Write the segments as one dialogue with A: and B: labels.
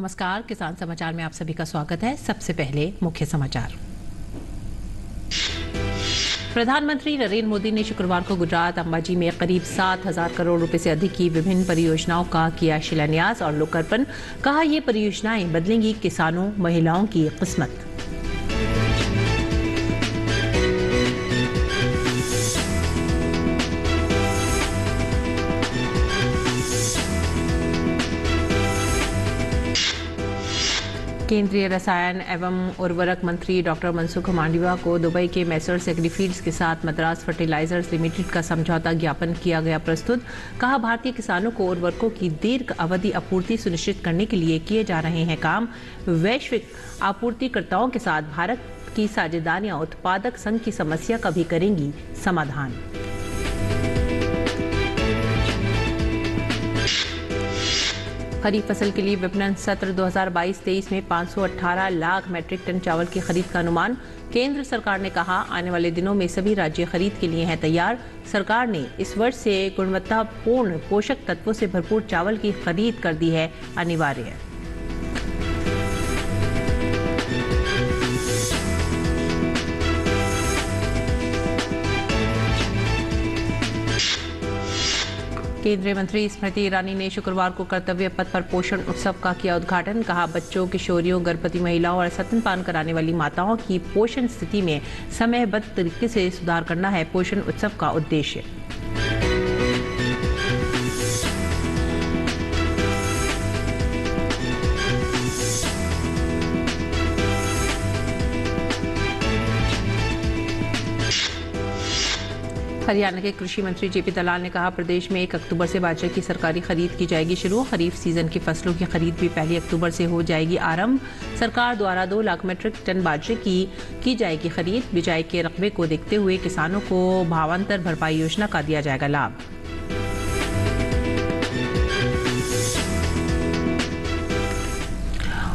A: नमस्कार, किसान समाचार में आप सभी का स्वागत है। सबसे पहले मुख्य समाचार। प्रधानमंत्री नरेंद्र मोदी ने शुक्रवार को गुजरात अंबाजी में करीब 7,000 करोड़ रुपए से अधिक की विभिन्न परियोजनाओं का किया शिलान्यास और लोकार्पण। कहा, ये परियोजनाएं बदलेंगी किसानों, महिलाओं की किस्मत। केंद्रीय रसायन एवं उर्वरक मंत्री डॉक्टर मनसुख मांडविया को दुबई के मेसर्स एग्रीफीड्स के साथ मद्रास फर्टिलाइजर्स लिमिटेड का समझौता ज्ञापन किया गया प्रस्तुत। कहा, भारतीय किसानों को उर्वरकों की दीर्घ अवधि आपूर्ति सुनिश्चित करने के लिए किए जा रहे हैं काम। वैश्विक आपूर्तिकर्ताओं के साथ भारत की साझेदारियां उत्पादक संघ की समस्या का भी करेंगी समाधान। खरीफ फसल के लिए विपणन सत्र 2022-23 में 518 लाख मैट्रिक टन चावल की खरीद का अनुमान। केंद्र सरकार ने कहा, आने वाले दिनों में सभी राज्य खरीद के लिए हैं तैयार। सरकार ने इस वर्ष से गुणवत्तापूर्ण पोषक तत्वों से भरपूर चावल की खरीद कर दी है अनिवार्य। केंद्रीय मंत्री स्मृति ईरानी ने शुक्रवार को कर्तव्य पथ पर पोषण उत्सव का किया उद्घाटन। कहा, बच्चों, किशोरियों, गर्भवती महिलाओं और स्तनपान कराने वाली माताओं की पोषण स्थिति में समयबद्ध तरीके से सुधार करना है पोषण उत्सव का उद्देश्य। हरियाणा के कृषि मंत्री जेपी दलाल ने कहा, प्रदेश में 1 अक्टूबर से बाजरे की सरकारी खरीद की जाएगी शुरू। खरीफ सीजन की फसलों की खरीद भी 1 अक्टूबर से हो जाएगी आरंभ। सरकार द्वारा 2 लाख मीट्रिक टन बाजरे की जाएगी खरीद। बिजाई के रकबे को देखते हुए किसानों को भावांतर भरपाई योजना का दिया जाएगा लाभ।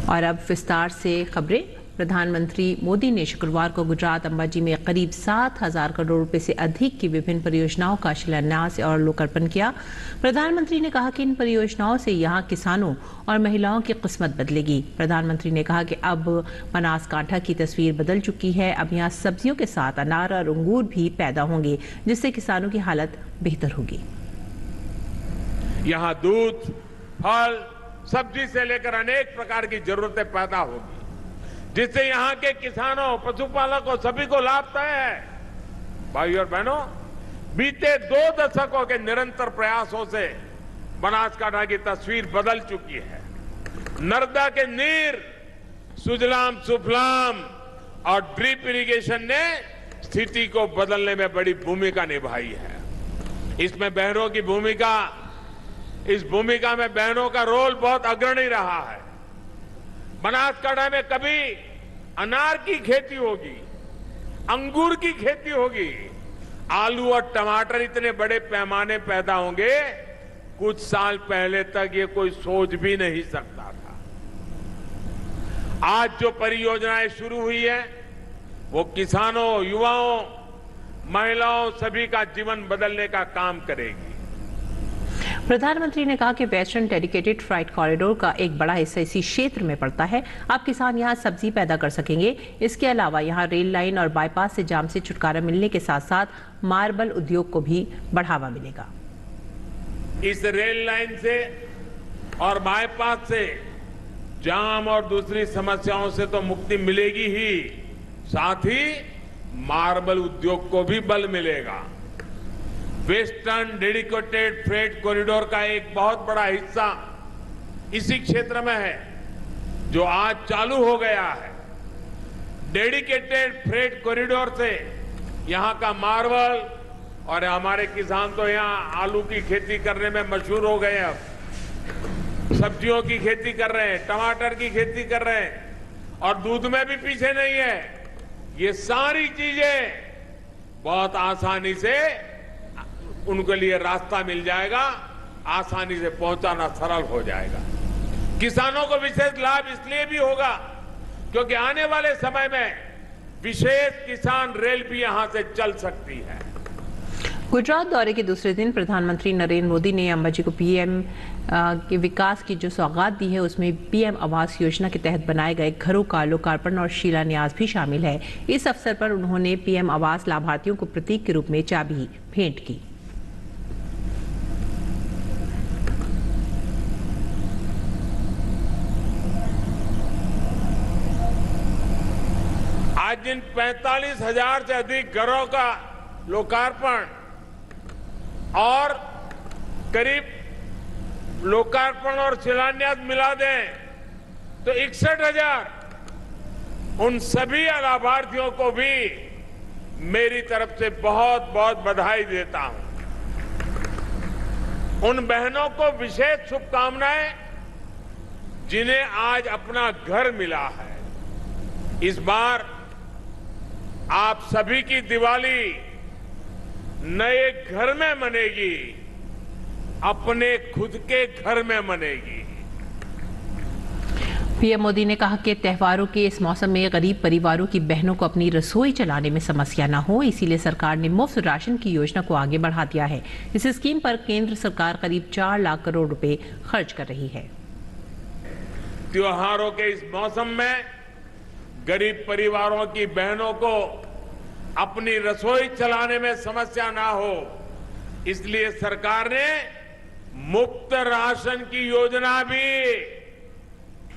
A: और अब विस्तार से खबरें। प्रधानमंत्री मोदी ने शुक्रवार को गुजरात अंबाजी में करीब 7,000 करोड़ रुपए से अधिक की विभिन्न परियोजनाओं का शिलान्यास और लोकार्पण किया। प्रधानमंत्री ने कहा कि इन परियोजनाओं से यहां किसानों और महिलाओं की किस्मत बदलेगी। प्रधानमंत्री ने कहा कि अब बनासकांठा की तस्वीर बदल चुकी है। अब यहां सब्जियों के साथ अनार और अंगूर भी पैदा होंगे, जिससे किसानों की हालत बेहतर होगी।
B: यहाँ दूध, फल, सब्जी से लेकर अनेक प्रकार की जरूरतें पैदा होगी, जिससे यहाँ के किसानों, पशुपालकों सभी को लाभ तय है। भाइयों और बहनों, बीते 2 दशकों के निरंतर प्रयासों से बनासकांठा की तस्वीर बदल चुकी है। नर्मदा के नीर, सुजलाम सुफलाम और ड्रिप इरिगेशन ने स्थिति को बदलने में बड़ी भूमिका निभाई है। इसमें बहनों की भूमिका, इस भूमिका में बहनों का रोल बहुत अग्रणी रहा है। बनासकांठा में कभी अनार की खेती होगी, अंगूर की खेती होगी, आलू और टमाटर इतने बड़े पैमाने पैदा होंगे, कुछ साल पहले तक ये कोई सोच भी नहीं सकता था। आज जो परियोजनाएं शुरू हुई है, वो किसानों, युवाओं, महिलाओं सभी का जीवन बदलने का काम करेगी।
A: प्रधानमंत्री ने कहा कि वेस्टर्न डेडिकेटेड फ्राइट कॉरिडोर का एक बड़ा हिस्सा इसी क्षेत्र में पड़ता है। अब किसान यहां सब्जी पैदा कर सकेंगे। इसके अलावा यहां रेल लाइन और बाईपास से जाम से छुटकारा मिलने के साथ साथ मार्बल उद्योग को भी बढ़ावा मिलेगा।
B: इस रेल लाइन से और बाईपास से जाम और दूसरी समस्याओं से तो मुक्ति मिलेगी ही, साथ ही मार्बल उद्योग को भी बल मिलेगा। वेस्टर्न डेडिकेटेड फ्रेट कॉरिडोर का एक बहुत बड़ा हिस्सा इसी क्षेत्र में है, जो आज चालू हो गया है। डेडिकेटेड फ्रेट कॉरिडोर से यहां का मार्बल, और हमारे किसान तो यहां आलू की खेती करने में मशहूर हो गए, अब सब्जियों की खेती कर रहे हैं, टमाटर की खेती कर रहे हैं, और दूध में भी पीछे नहीं है। ये सारी चीजें बहुत आसानी से उनके लिए रास्ता मिल जाएगा, आसानी से पहुंचाना सरल हो जाएगा। किसानों को विशेष लाभ इसलिए भी होगा क्योंकि आने वाले समय में विशेष किसान रेल भी यहां से चल सकती है।
A: गुजरात दौरे के दूसरे दिन प्रधानमंत्री नरेंद्र मोदी ने अंबाजी को पीएम के विकास की जो सौगात दी है उसमें पीएम आवास योजना के तहत बनाए गए घरों का लोकार्पण और शिलान्यास भी शामिल है। इस अवसर पर उन्होंने पीएम आवास लाभार्थियों को प्रतीक के रूप में चाबी भेंट की।
B: आज जिन 45,000 से अधिक घरों का लोकार्पण और करीब लोकार्पण और शिलान्यास मिला दें तो 61,000 उन सभी लाभार्थियों को भी मेरी तरफ से बहुत बहुत बधाई देता हूं। उन बहनों को विशेष शुभकामनाएं जिन्हें आज अपना घर मिला है। इस बार आप सभी की दिवाली नए घर में मनेगी, अपने खुद के घर में मनेगी।
A: पीएम मोदी ने कहा कि त्योहारों के इस मौसम में गरीब परिवारों की बहनों को अपनी रसोई चलाने में समस्या न हो, इसीलिए सरकार ने मुफ्त राशन की योजना को आगे बढ़ा दिया है। इस स्कीम पर केंद्र सरकार करीब 4 लाख करोड़ रुपए खर्च कर रही है।
B: त्योहारों के इस मौसम में गरीब परिवारों की बहनों को अपनी रसोई चलाने में समस्या ना हो, इसलिए सरकार ने मुफ्त राशन की योजना भी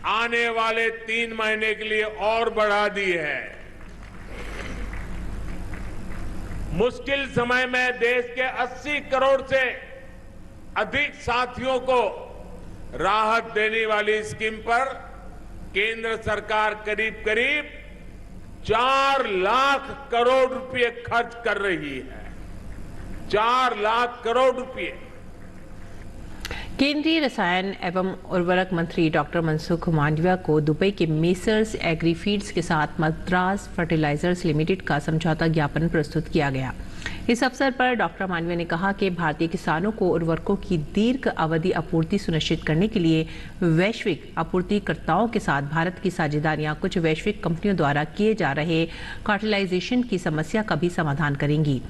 B: आने वाले 3 महीने के लिए और बढ़ा दी है। मुश्किल समय में देश के 80 करोड़ से अधिक साथियों को राहत देने वाली स्कीम पर केंद्र सरकार करीब करीब 4 लाख करोड़ रुपए खर्च कर रही है। 4 लाख करोड़ रुपए।
A: केंद्रीय रसायन एवं उर्वरक मंत्री डॉक्टर मनसुख मांडविया को दुबई के मेसर्स एग्रीफीड्स के साथ मद्रास फर्टिलाइजर्स लिमिटेड का समझौता ज्ञापन प्रस्तुत किया गया। इस अवसर पर डॉक्टर मांडविया ने कहा कि भारतीय किसानों को उर्वरकों की दीर्घ अवधि आपूर्ति सुनिश्चित करने के लिए वैश्विक आपूर्तिकर्ताओं के साथ भारत की साझेदारियां कुछ वैश्विक कंपनियों द्वारा किए जा रहे कार्टेलाइजेशन की समस्या का भी समाधान करेंगी।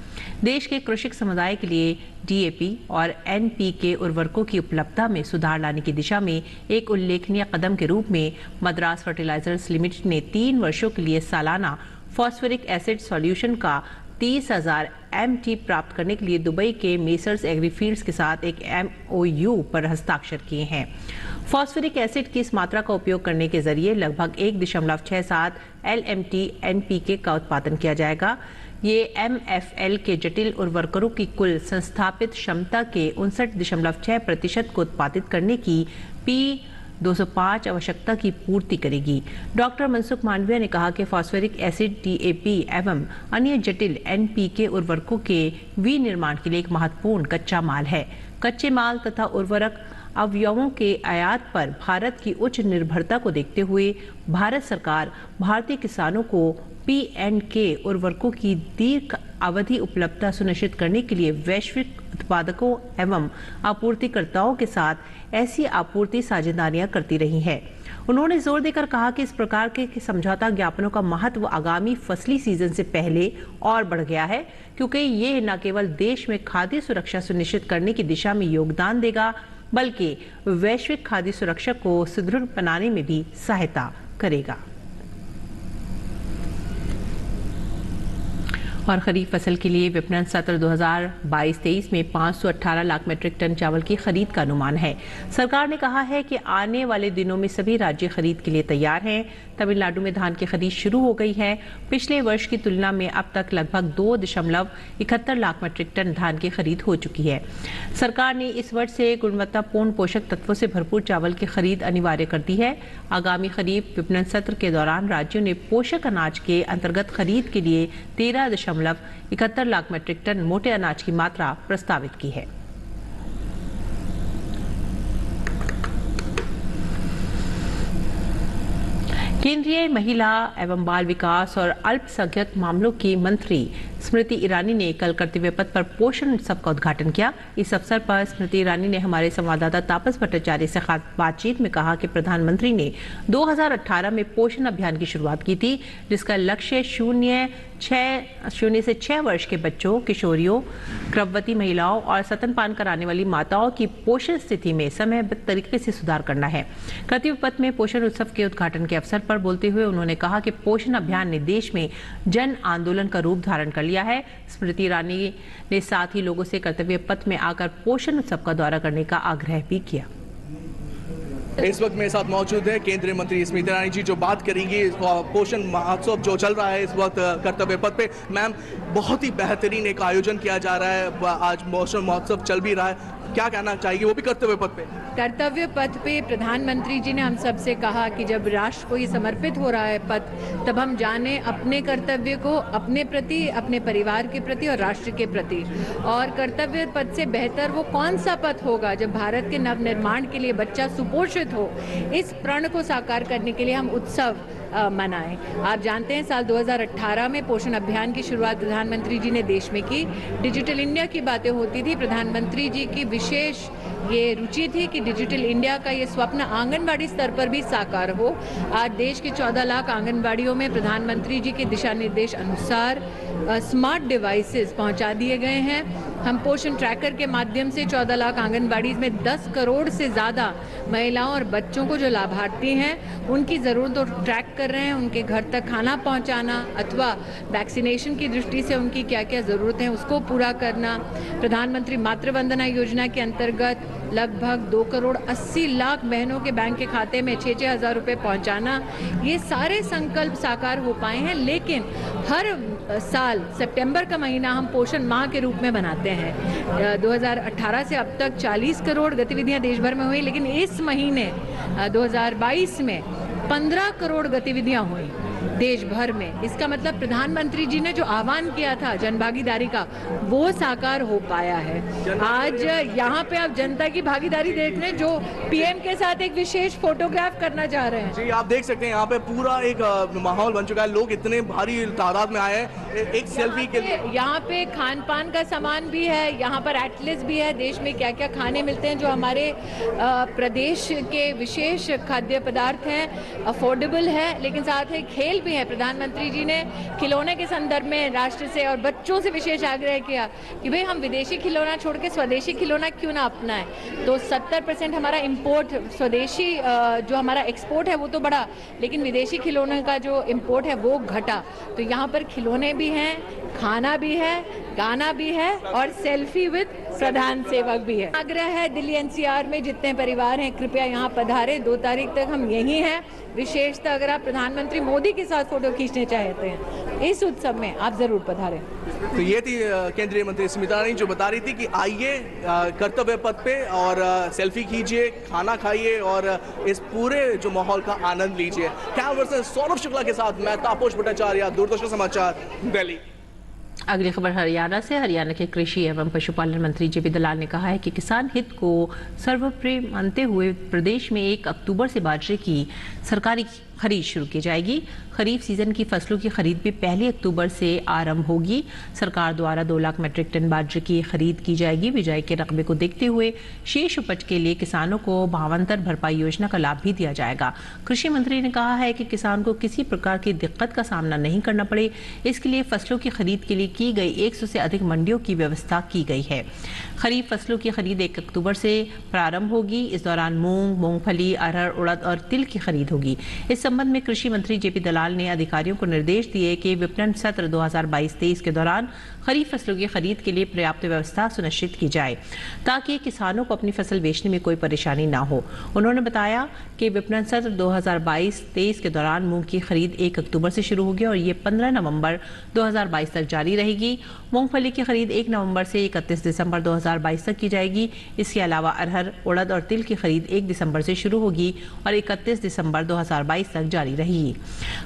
A: देश के कृषक समुदाय के लिए डीएपी और एनपीके उर्वरकों की उपलब्धता में सुधार लाने की दिशा में एक उल्लेखनीय कदम के रूप में मद्रास फर्टिलाइजर्स लिमिटेड ने 3 वर्षों के लिए सालाना फॉस्फोरिक एसिड सॉल्यूशन का 30,000 MT प्राप्त करने के लिए दुबई के मेसर्स एग्रीफीड्स के साथ एक MOU पर हस्ताक्षर किए हैं। फॉस्फोरिक एसिड की इस मात्रा का उपयोग करने के जरिए लगभग 1.67 LMT NPK का उत्पादन किया जाएगा। ये MFL के जटिल उर्वरकों की कुल संस्थापित क्षमता के 59.6% को उत्पादित करने की P205 आवश्यकता की पूर्ति करेगी। डॉक्टर मनसुख मांडविया ने कहा कि फॉस्फोरिक एसिड DAP एवं अन्य जटिल NPK उर्वरकों के विनिर्माण के लिए एक महत्वपूर्ण कच्चा माल है। कच्चे माल तथा उर्वरक अवयवों के आयात पर भारत की उच्च निर्भरता को देखते हुए भारत सरकार भारतीय किसानों को P&K उर्वरकों की दीर्घ अवधि उपलब्धता सुनिश्चित करने के लिए वैश्विक उत्पादकों एवं आपूर्तिकर्ताओं के साथ ऐसी आपूर्ति साझेदारियां करती रही है। उन्होंने जोर देकर कहा कि इस प्रकार के समझौता ज्ञापनों का महत्व आगामी फसली सीजन से पहले और बढ़ गया है, क्योंकि ये न केवल देश में खाद्य सुरक्षा सुनिश्चित करने की दिशा में योगदान देगा, बल्कि वैश्विक खाद्य सुरक्षा को सुदृढ़ बनाने में भी सहायता करेगा। और खरीफ फसल के लिए विपणन सत्र 2022-23 में 518 लाख मीट्रिक टन चावल की खरीद का अनुमान है। सरकार ने कहा है कि आने वाले दिनों में सभी राज्य खरीद के लिए तैयार हैं। तमिलनाडु में धान की खरीद शुरू हो गई है। पिछले वर्ष की तुलना में अब तक लगभग 2.71 लाख मीट्रिक टन धान की खरीद हो चुकी है। सरकार ने इस वर्ष से गुणवत्तापूर्ण पोषक तत्वों से भरपूर चावल की खरीद अनिवार्य कर दी है। आगामी खरीफ विपणन सत्र के दौरान राज्यों ने पोषक अनाज के अंतर्गत खरीद के लिए 13.71 लाख मीट्रिक टन मोटे अनाज की मात्रा प्रस्तावित की है। केंद्रीय महिला एवं बाल विकास और अल्पसंख्यक मामलों की मंत्री स्मृति ईरानी ने कल कर्तव्य पथ पर पोषण उत्सव का उद्घाटन किया। इस अवसर पर स्मृति ईरानी ने हमारे संवाददाता तापस भट्टाचार्य से खास बातचीत में कहा कि प्रधानमंत्री ने 2018 में पोषण अभियान की शुरुआत की थी, जिसका लक्ष्य 0 से 6 वर्ष के बच्चों, किशोरियों, गर्भवती महिलाओं और स्तनपान कराने वाली माताओं की पोषण स्थिति में समयबद्ध तरीके से सुधार करना है। कर्तव्य पथ में पोषण उत्सव के उद्घाटन के अवसर पर बोलते हुए उन्होंने कहा कि पोषण अभियान ने देश में जन आंदोलन का रूप धारण कर लिया है। स्मृति ईरानी ने साथ ही लोगों से कर्तव्य पथ में आकर पोषण उत्सव का दौरा करने का आग्रह भी किया।
C: इस वक्त मेरे साथ मौजूद है केंद्रीय मंत्री स्मृति ईरानी जी, जो बात करेंगी पोषण महोत्सव जो चल रहा है इस वक्त कर्तव्य पथ पे। मैम, बहुत ही बेहतरीन एक आयोजन किया जा रहा है, आज पोषण महोत्सव चल भी रहा है, क्या कहना चाहिए, वो भी कर्तव्य पथ पे?
D: कर्तव्य पथ पे प्रधानमंत्री जी ने हम सबसे कहा कि जब राष्ट्र को ये समर्पित हो रहा है पथ, तब हम जाने अपने कर्तव्य को अपने प्रति, अपने परिवार के प्रति और राष्ट्र के प्रति। और कर्तव्य पथ से बेहतर वो कौन सा पथ होगा जब भारत के नवनिर्माण के लिए बच्चा सुपोषित हो। इस प्रण को साकार करने के लिए हम उत्सव मनाएं। आप जानते हैं साल 2018 में पोषण अभियान की शुरुआत प्रधानमंत्री जी ने देश में की। डिजिटल इंडिया की बातें होती थी, प्रधानमंत्री जी की विशेष ये रुचि थी कि डिजिटल इंडिया का ये स्वप्न आंगनबाड़ी स्तर पर भी साकार हो। आज देश के 14 लाख आंगनबाड़ियों में प्रधानमंत्री जी के दिशा निर्देश अनुसार स्मार्ट डिवाइसेस पहुंचा दिए गए हैं। हम पोषण ट्रैकर के माध्यम से 14 लाख आंगनबाड़ी में 10 करोड़ से ज़्यादा महिलाओं और बच्चों को जो लाभार्थी हैं उनकी ज़रूरतों को ट्रैक कर रहे हैं। उनके घर तक खाना पहुंचाना अथवा वैक्सीनेशन की दृष्टि से उनकी क्या क्या ज़रूरतें हैं उसको पूरा करना। प्रधानमंत्री मातृ वंदना योजना के अंतर्गत लगभग 2 करोड़ 80 लाख बहनों के बैंक के खाते में 6-6 हज़ार रुपये पहुँचाना, ये सारे संकल्प साकार हो पाए हैं। लेकिन हर साल सितंबर का महीना हम पोषण माह के रूप में बनाते हैं। 2018 से अब तक 40 करोड़ गतिविधियां देश भर में हुई, लेकिन इस महीने 2022 में 15 करोड़ गतिविधियां हुई देश भर में। इसका मतलब प्रधानमंत्री जी ने जो आह्वान किया था जनभागीदारी का, वो साकार हो पाया है। आज यहाँ पे आप जनता की भागीदारी देख रहे हैं, जो पीएम के साथ एक विशेष फोटोग्राफ करना चाह रहे हैं।
C: जी, आप देख सकते हैं यहाँ पे पूरा एक माहौल बन चुका है, लोग इतने भारी तादाद में आए हैं एक सेल्फी के लिए।
D: यहाँ पे खान पान का सामान भी है, यहाँ पर एटलिस भी है, देश में क्या क्या खाने मिलते हैं जो हमारे प्रदेश के विशेष खाद्य पदार्थ हैं, अफोर्डेबल है, लेकिन साथ ही खेल भी है। प्रधानमंत्री जी ने खिलौने के संदर्भ में राष्ट्र से और बच्चों से विशेष आग्रह किया कि भाई हम विदेशी खिलौना छोड़ के स्वदेशी खिलौना क्यों ना अपनाएं। तो 70% हमारा इंपोर्ट, स्वदेशी जो हमारा एक्सपोर्ट है वो तो बढ़ा, लेकिन विदेशी खिलौने का जो इंपोर्ट है वो घटा। तो यहाँ पर खिलौने भी हैं, खाना भी है, गाना भी है और सेल्फी विद प्रधान सेवक भी है। आग्रह है दिल्ली एनसीआर में जितने परिवार हैं कृपया यहाँ पधारे। 2 तारीख तक हम यहीं हैं। विशेषतः अगर आप प्रधानमंत्री मोदी के साथ फोटो खींचने चाहते हैं इस उत्सव में, आप जरूर पधारें।
C: तो ये थी केंद्रीय मंत्री स्मृति ईरानी जो बता रही थी कि आइए कर्तव्य पथ पे और सेल्फी खींचिए, खाना खाइए और इस पूरे जो माहौल का आनंद लीजिए। कैमरा पर्सन सौरभ शुक्ला के साथ मैं तापस भट्टाचार्य, दूरदर्शन समाचार, दिल्ली।
A: अगली खबर हरियाणा से। हरियाणा के कृषि एवं पशुपालन मंत्री जेपी दलाल ने कहा है कि किसान हित को सर्वोपरि मानते हुए प्रदेश में 1 अक्टूबर से बाजरे की सरकारी खरीद शुरू की जाएगी। खरीफ सीजन की फसलों की खरीद भी 1 अक्टूबर से आरंभ होगी। सरकार द्वारा 2 लाख मीट्रिक टन बाजरे की खरीद की जाएगी। बिजाई के रकबे को देखते हुए शेष उपज के लिए किसानों को भावांतर भरपाई योजना का लाभ भी दिया जाएगा। कृषि मंत्री ने कहा है कि किसान को किसी प्रकार की दिक्कत का सामना नहीं करना पड़े, इसके लिए फसलों की खरीद के लिए की गई 100 से अधिक मंडियों की व्यवस्था की गई है। खरीफ फसलों की खरीद 1 अक्टूबर से प्रारंभ होगी। इस दौरान मूंग, मूंगफली, अरहर, उड़द और तिल की खरीद होगी। इस संबंध में कृषि मंत्री जेपी दलाल ने अधिकारियों को निर्देश दिए कि विपणन सत्र 2022-23 के दौरान खरीफ फसलों की खरीद के लिए पर्याप्त व्यवस्था सुनिश्चित की जाए ताकि किसानों को अपनी फसल बेचने में कोई परेशानी ना हो। उन्होंने बताया कि विपणन सत्र 2022-23 के दौरान मूंग की खरीद 1 अक्टूबर से शुरू होगी और ये 15 नवंबर 2022 तक जारी रहेगी। मूंगफली की खरीद 1 नवंबर से 31 दिसंबर 2022 तक की जाएगी। इसके अलावा अरहर, उड़द और तिल की खरीद 1 दिसंबर से शुरू होगी और 31 दिसंबर 2022 तक जारी रहेगी।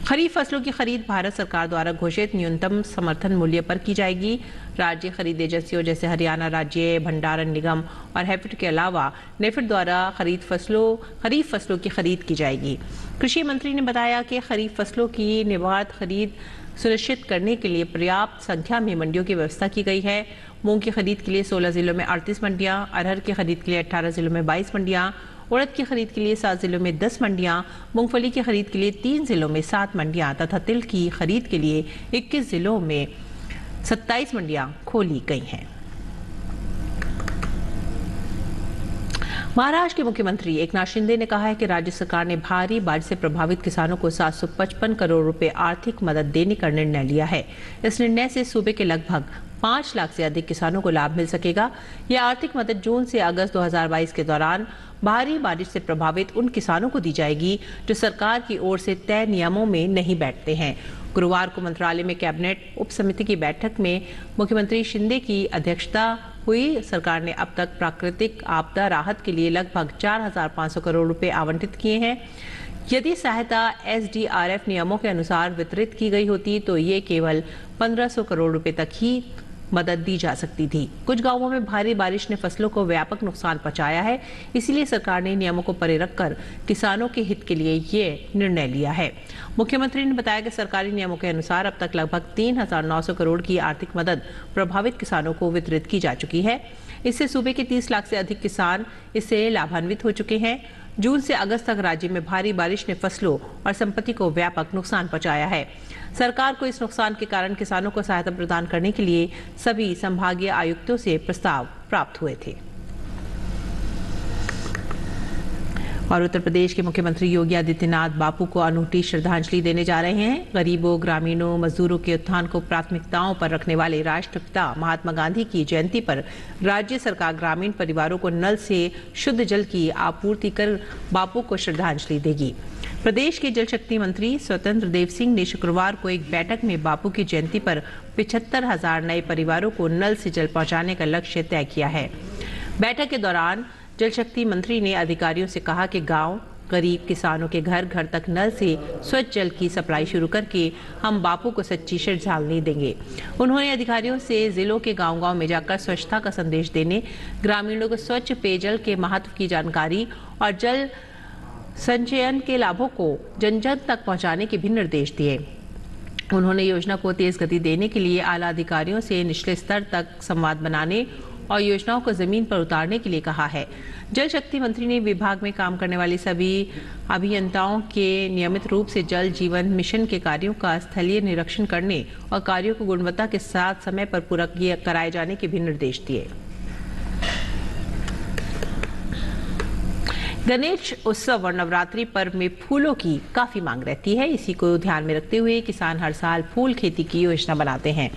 A: खरीफ फसलों की खरीद भारत सरकार द्वारा घोषित न्यूनतम समर्थन मूल्य पर की जाएगी। राज्य खरीद एजेंसियों जैसे हरियाणा राज्य भंडारण निगम और हैफेड के अलावा नेफेड द्वारा खरीफ फसलों की खरीद की जाएगी। कृषि मंत्री ने बताया कि खरीफ फसलों की निर्बाध खरीद सुनिश्चित करने के लिए पर्याप्त संख्या में मंडियों की व्यवस्था की गई है। मूंग की खरीद के लिए 16 जिलों में 38 मंडियां, अरहर की खरीद के लिए 18 जिलों में 22 मंडियां, उड़द की खरीद के लिए 7 जिलों में 10 मंडियां, मूंगफली की खरीद के लिए 3 जिलों में 7 मंडियां तथा तिल की खरीद के लिए 21 जिलों में 27 मंडियां खोली गई हैं। महाराष्ट्र के मुख्यमंत्री एकनाथ शिंदे ने कहा है कि राज्य सरकार ने भारी बारिश से प्रभावित किसानों को 755 करोड़ रुपए आर्थिक मदद देने का निर्णय लिया है। इस निर्णय से सूबे के लगभग 5 लाख से अधिक किसानों को लाभ मिल सकेगा। यह आर्थिक मदद जून से अगस्त 2022 के दौरान भारी बारिश से प्रभावित उन किसानों को दी जाएगी जो सरकार की ओर से तय नियमों में नहीं बैठते हैं। गुरुवार को मंत्रालय में कैबिनेट उप समिति की बैठक में मुख्यमंत्री शिंदे की अध्यक्षता हुई। सरकार ने अब तक प्राकृतिक आपदा राहत के लिए लगभग 4,500 करोड़ रुपए आवंटित किए हैं। यदि सहायता SDRF नियमों के अनुसार वितरित की गई होती तो ये केवल 1,500 करोड़ रुपए तक ही मदद दी जा सकती थी। कुछ गांवों में भारी बारिश ने फसलों को व्यापक नुकसान पहुंचाया है, इसीलिए सरकार ने नियमों को परे रखकर किसानों के हित के लिए ये निर्णय लिया है। मुख्यमंत्री ने बताया कि सरकारी नियमों के अनुसार अब तक लगभग 3,900 करोड़ की आर्थिक मदद प्रभावित किसानों को वितरित की जा चुकी है। इससे सूबे के 30 लाख से अधिक किसान इससे लाभान्वित हो चुके हैं। जून से अगस्त तक राज्य में भारी बारिश ने फसलों और संपत्ति को व्यापक नुकसान पहुंचाया है। सरकार को इस नुकसान के कारण किसानों को सहायता प्रदान करने के लिए सभी संभागीय आयुक्तों से प्रस्ताव प्राप्त हुए थे। और उत्तर प्रदेश के मुख्यमंत्री योगी आदित्यनाथ बापू को अनूठी श्रद्धांजलि देने जा रहे हैं। गरीबों, ग्रामीणों, मजदूरों के उत्थान को प्राथमिकताओं पर रखने वाले राष्ट्रपिता महात्मा गांधी की जयंती पर राज्य सरकार ग्रामीण परिवारों को नल से शुद्ध जल की आपूर्ति कर बापू को श्रद्धांजलि देगी। प्रदेश के जल शक्ति मंत्री स्वतंत्र देव सिंह ने शुक्रवार को एक बैठक में बापू की जयंती पर 75,000 नए परिवारों को नल से जल पहुंचाने का लक्ष्य तय किया है। बैठक के दौरान जल शक्ति मंत्री ने अधिकारियों से कहा कि गांव, गरीब किसानों के घर घर तक नल से स्वच्छ जल की सप्लाई शुरू करके हम बापू को सच्ची श्रद्धांजलि देंगे। उन्होंने अधिकारियों से जिलों के गांव-गांव में जाकर स्वच्छता का संदेश देने, ग्रामीणों को स्वच्छ पेयजल के महत्व की जानकारी और जल संचयन के लाभों को जन जन तक पहुंचाने के भी निर्देश दिए। उन्होंने योजना को तेज गति देने के लिए आला अधिकारियों से निचले स्तर तक संवाद बनाने और योजनाओं को जमीन पर उतारने के लिए कहा है। जल शक्ति मंत्री ने विभाग में काम करने वाले सभी अभियंताओं के नियमित रूप से जल जीवन मिशन के कार्यों का स्थलीय निरीक्षण करने और कार्यों को गुणवत्ता के साथ समय पर पूरा कराए जाने के भी निर्देश दिए। गणेश उत्सव और नवरात्रि पर्व में फूलों की काफी मांग रहती है। इसी को ध्यान में रखते हुए किसान हर साल फूल खेती की योजना बनाते हैं।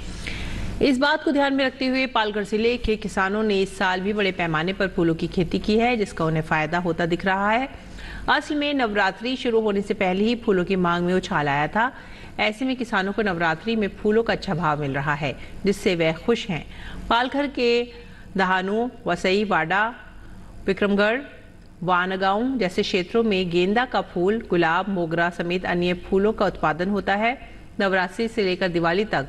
A: इस बात को ध्यान में रखते हुए पालघर जिले के किसानों ने इस साल भी बड़े पैमाने पर फूलों की खेती की है, जिसका उन्हें फायदा होता दिख रहा है। असल में नवरात्रि शुरू होने से पहले ही फूलों की मांग में उछाल आया था। ऐसे में किसानों को नवरात्रि में फूलों का अच्छा भाव मिल रहा है, जिससे वे खुश हैं। पालघर के दहानू, वसई, वाडा, विक्रमगढ़, वानगांव जैसे क्षेत्रों में गेंदा का फूल, गुलाब, मोगरा समेत अन्य फूलों का उत्पादन होता है। नवरात्रि से लेकर दिवाली तक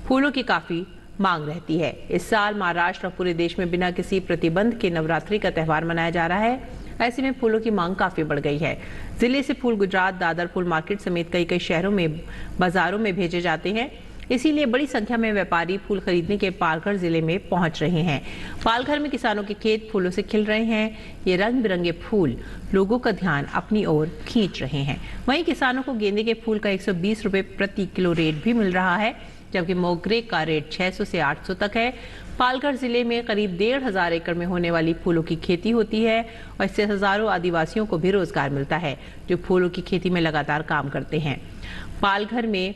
A: फूलों की काफी मांग रहती है। इस साल महाराष्ट्र और पूरे देश में बिना किसी प्रतिबंध के नवरात्रि का त्यौहार मनाया जा रहा है। ऐसे में फूलों की मांग काफी बढ़ गई है। जिले से फूल गुजरात, दादर फूल मार्केट समेत कई कई शहरों में बाजारों में भेजे जाते हैं। इसीलिए बड़ी संख्या में व्यापारी फूल खरीदने के पालघर जिले में पहुंच रहे हैं। पालघर में किसानों के खेत फूलों से खिल रहे हैं। ये रंग बिरंगे फूल लोगों का ध्यान अपनी ओर खींच रहे हैं। वहीं किसानों को गेंदे के फूल का 120 रुपए प्रति किलो रेट भी मिल रहा है, जबकि मोगरे का रेट 600 से 800 तक है। पालघर जिले में करीब 1,500 एकड़ में होने वाली फूलों की खेती होती है और इससे हजारों आदिवासियों को भी रोजगार मिलता है, जो फूलों की खेती में लगातार काम करते हैं। पालघर में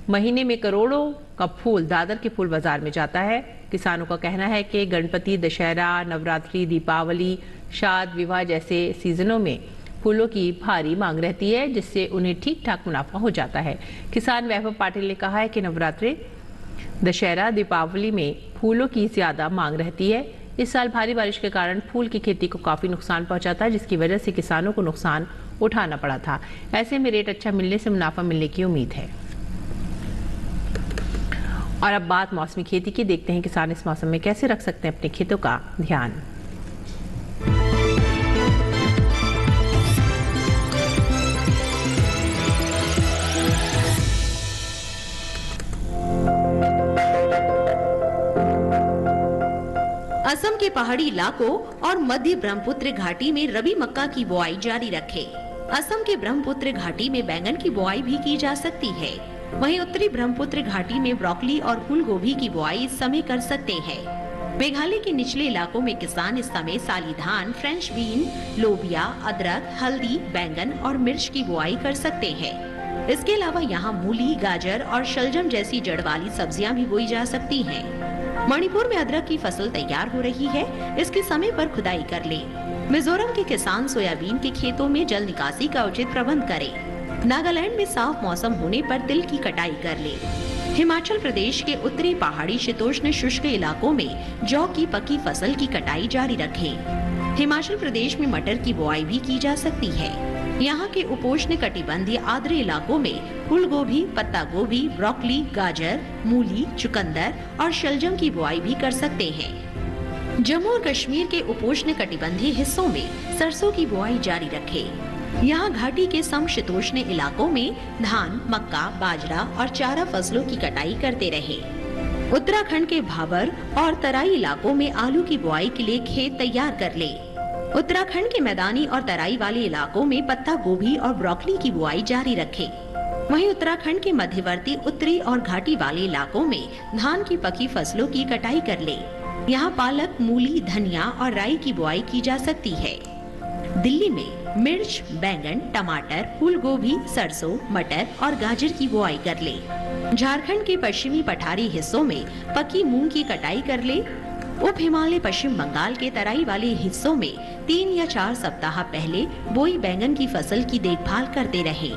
A: महीने में करोड़ों का फूल दादर के फूल बाजार में जाता है। किसानों का कहना है कि गणपति, दशहरा, नवरात्रि, दीपावली, शाद विवाह जैसे सीजनों में फूलों की भारी मांग रहती है, जिससे उन्हें ठीक ठाक मुनाफा हो जाता है। किसान वैभव पाटिल ने कहा है कि नवरात्रि, दशहरा, दीपावली में फूलों की ज्यादा मांग रहती है। इस साल भारी बारिश के कारण फूल की खेती को काफी नुकसान पहुंचा था, जिसकी वजह से किसानों को नुकसान उठाना पड़ा था। ऐसे में रेट अच्छा मिलने से मुनाफा मिलने की उम्मीद है। और अब बात मौसमी खेती की, देखते हैं किसान इस मौसम में कैसे रख सकते हैं अपने खेतों का ध्यान।
E: असम के पहाड़ी इलाकों और मध्य ब्रह्मपुत्र घाटी में रबी मक्का की बुआई जारी रखें। असम के ब्रह्मपुत्र घाटी में बैंगन की बुआई भी की जा सकती है। वहीं उत्तरी ब्रह्मपुत्र घाटी में ब्रोकली और फूल गोभी की बुआई इस समय कर सकते हैं। मेघालय के निचले इलाकों में किसान इस समय साली धान, फ्रेंच बीन, लोबिया, अदरक, हल्दी, बैंगन और मिर्च की बुआई कर सकते हैं। इसके अलावा यहाँ मूली, गाजर और शलजम जैसी जड़ वाली सब्जियां भी बोई जा सकती हैं। मणिपुर में अदरक की फसल तैयार हो रही है, इसके समय पर खुदाई कर ले। मिजोरम के किसान सोयाबीन के खेतों में जल निकासी का उचित प्रबंध करें। नागालैंड में साफ मौसम होने पर तिल की कटाई कर ले। हिमाचल प्रदेश के उत्तरी पहाड़ी शीतोष्ण शुष्क इलाकों में जौ की पकी फसल की कटाई जारी रखें। हिमाचल प्रदेश में मटर की बुआई भी की जा सकती है। यहाँ के उपोष्ण कटिबंधीय आर्द्र इलाकों में फूल गोभी, पत्ता गोभी, ब्रोकली, गाजर, मूली, चुकंदर और शलजम की बुआई भी कर सकते हैं। जम्मू और कश्मीर के उपोष्ण कटिबंधीय हिस्सों में सरसों की बुआई जारी रखें। यहाँ घाटी के समशीतोष्ण इलाकों में धान, मक्का, बाजरा और चारा फसलों की कटाई करते रहे। उत्तराखंड के भाबर और तराई इलाकों में आलू की बुआई के लिए खेत तैयार कर ले। उत्तराखंड के मैदानी और तराई वाले इलाकों में पत्ता गोभी और ब्रोकली की बुआई जारी रखें। वहीं उत्तराखंड के मध्यवर्ती, उत्तरी और घाटी वाले इलाकों में धान की पकी फसलों की कटाई कर ले। यहाँ पालक, मूली, धनिया और राई की बुआई की जा सकती है। दिल्ली में मिर्च, बैंगन, टमाटर, फूल गोभी, सरसों, मटर और गाजर की बुआई कर ले। झारखंड के पश्चिमी पठारी हिस्सों में पकी मूंग की कटाई कर ले। उप हिमालय पश्चिम बंगाल के तराई वाले हिस्सों में 3 या 4 सप्ताह पहले बोई बैंगन की फसल की देखभाल करते रहे।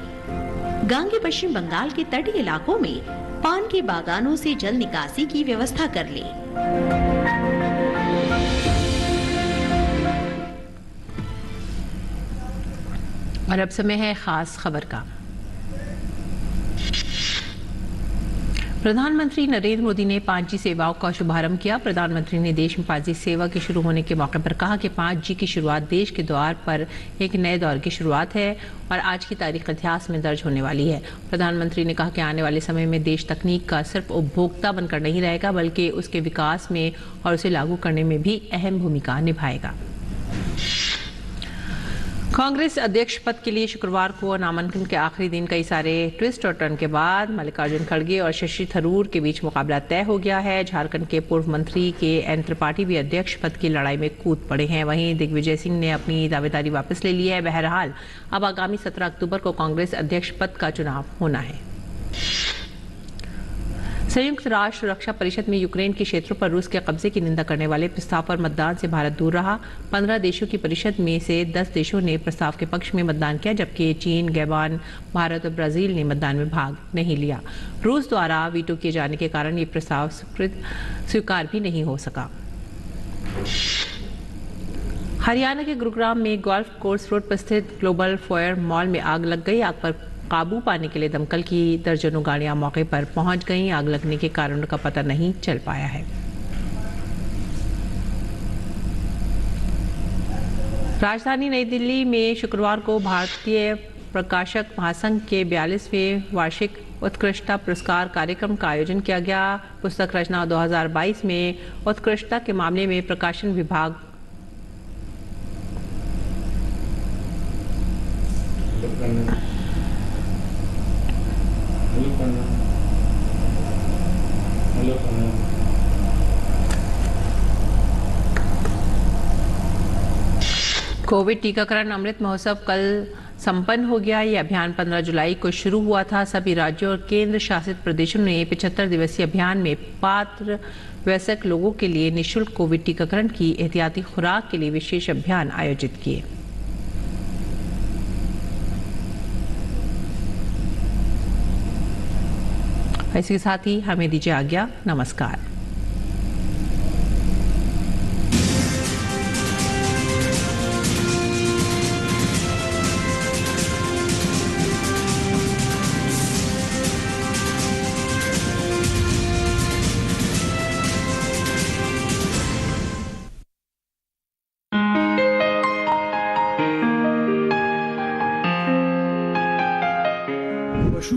E: गांगे पश्चिम बंगाल के तटीय इलाकों में पान के बागानों से जल निकासी की व्यवस्था कर ले।
A: और अब समय है खास खबर का। प्रधानमंत्री नरेंद्र मोदी ने 5G सेवाओं का शुभारंभ किया। प्रधानमंत्री ने देश में 5G सेवा के शुरू होने के मौके पर कहा कि 5G की शुरुआत देश के द्वार पर एक नए दौर की शुरुआत है और आज की तारीख इतिहास में दर्ज होने वाली है। प्रधानमंत्री ने कहा कि आने वाले समय में देश तकनीक का सिर्फ उपभोक्ता बनकर नहीं रहेगा, बल्कि उसके विकास में और उसे लागू करने में भी अहम भूमिका निभाएगा। कांग्रेस अध्यक्ष पद के लिए शुक्रवार को नामांकन के आखिरी दिन कई सारे ट्विस्ट और टर्न के बाद मल्लिकार्जुन खड़गे और शशि थरूर के बीच मुकाबला तय हो गया है। झारखंड के पूर्व मंत्री के एन त्रिपाठी भी अध्यक्ष पद की लड़ाई में कूद पड़े हैं। वहीं दिग्विजय सिंह ने अपनी दावेदारी वापस ले ली है। बहरहाल अब आगामी 17 अक्टूबर को कांग्रेस अध्यक्ष पद का चुनाव होना है। संयुक्त राष्ट्र सुरक्षा परिषद में यूक्रेन के क्षेत्रों पर रूस के कब्जे की निंदा करने वाले प्रस्ताव पर मतदान से भारत दूर रहा। 15 देशों की परिषद में से 10 देशों ने प्रस्ताव के पक्ष में मतदान किया, जबकि चीन, गैबान, भारत और ब्राजील ने मतदान में भाग नहीं लिया। रूस द्वारा वीटो किए जाने के कारण ये प्रस्ताव स्वीकार भी नहीं हो सका। हरियाणा के गुरुग्राम में गोल्फ कोर्स रोड पर स्थित ग्लोबल फोयर मॉल में आग लग गई। आग पर काबू पाने के लिए दमकल की दर्जनों गाड़ियां मौके पर पहुंच गईं। आग लगने के कारणों का पता नहीं चल पाया है। राजधानी नई दिल्ली में शुक्रवार को भारतीय प्रकाशक महासंघ के 42वें वार्षिक उत्कृष्टता पुरस्कार कार्यक्रम का आयोजन किया गया। पुस्तक रचना 2022 में उत्कृष्टता के मामले में प्रकाशन विभाग कोविड टीकाकरण अमृत महोत्सव कल संपन्न हो गया। ये अभियान 15 जुलाई को शुरू हुआ था। सभी राज्यों और केंद्र शासित प्रदेशों ने 75 दिवसीय अभियान में पात्र वयस्क लोगों के लिए निःशुल्क कोविड टीकाकरण की एहतियाती खुराक के लिए विशेष अभियान आयोजित किए। इसके साथ ही हमें दीजिए आज्ञा। नमस्कार।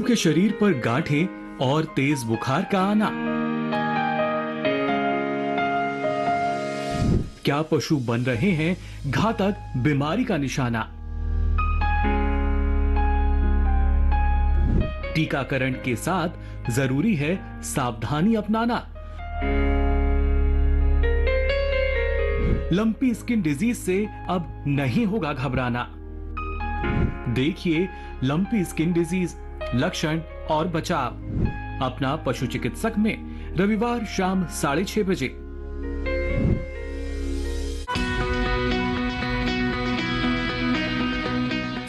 F: के शरीर पर गांठें और तेज बुखार का आना। क्या पशु बन रहे हैं घातक बीमारी का निशाना? टीकाकरण के साथ जरूरी है सावधानी अपनाना। लंपी स्किन डिजीज से अब नहीं होगा घबराना। देखिए लंपी स्किन डिजीज, लक्षण और बचाव अपना पशु चिकित्सक में रविवार शाम 6:30 बजे।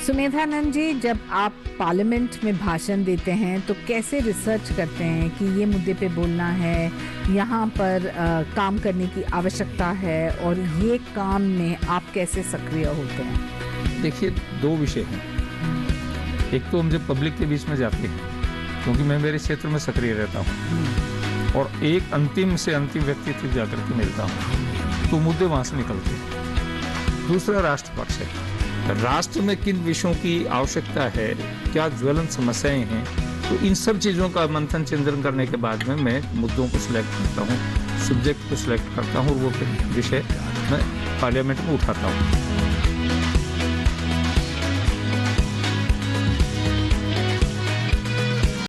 G: सुमेधानंद जी, जब आप पार्लियामेंट में भाषण देते हैं तो कैसे रिसर्च करते हैं कि ये मुद्दे पे बोलना है, यहाँ पर काम करने की आवश्यकता है, और ये काम में आप कैसे सक्रिय होते हैं?
H: देखिए, दो विषय हैं। एक तो हम जब पब्लिक के बीच में जाते हैं, क्योंकि मैं मेरे क्षेत्र में सक्रिय रहता हूँ, और एक अंतिम से अंतिम व्यक्ति तक जाकर के मिलता हूँ, तो मुद्दे वहाँ से निकलते हैं। दूसरा राष्ट्र पक्ष है। राष्ट्र में किन विषयों की आवश्यकता है, क्या ज्वलंत समस्याएं हैं, तो इन सब चीज़ों का मंथन चिंतन करने के बाद में मैं मुद्दों को सिलेक्ट करता हूँ, सब्जेक्ट को सिलेक्ट करता हूँ, और वो विषय मैं पार्लियामेंट में उठाता हूँ।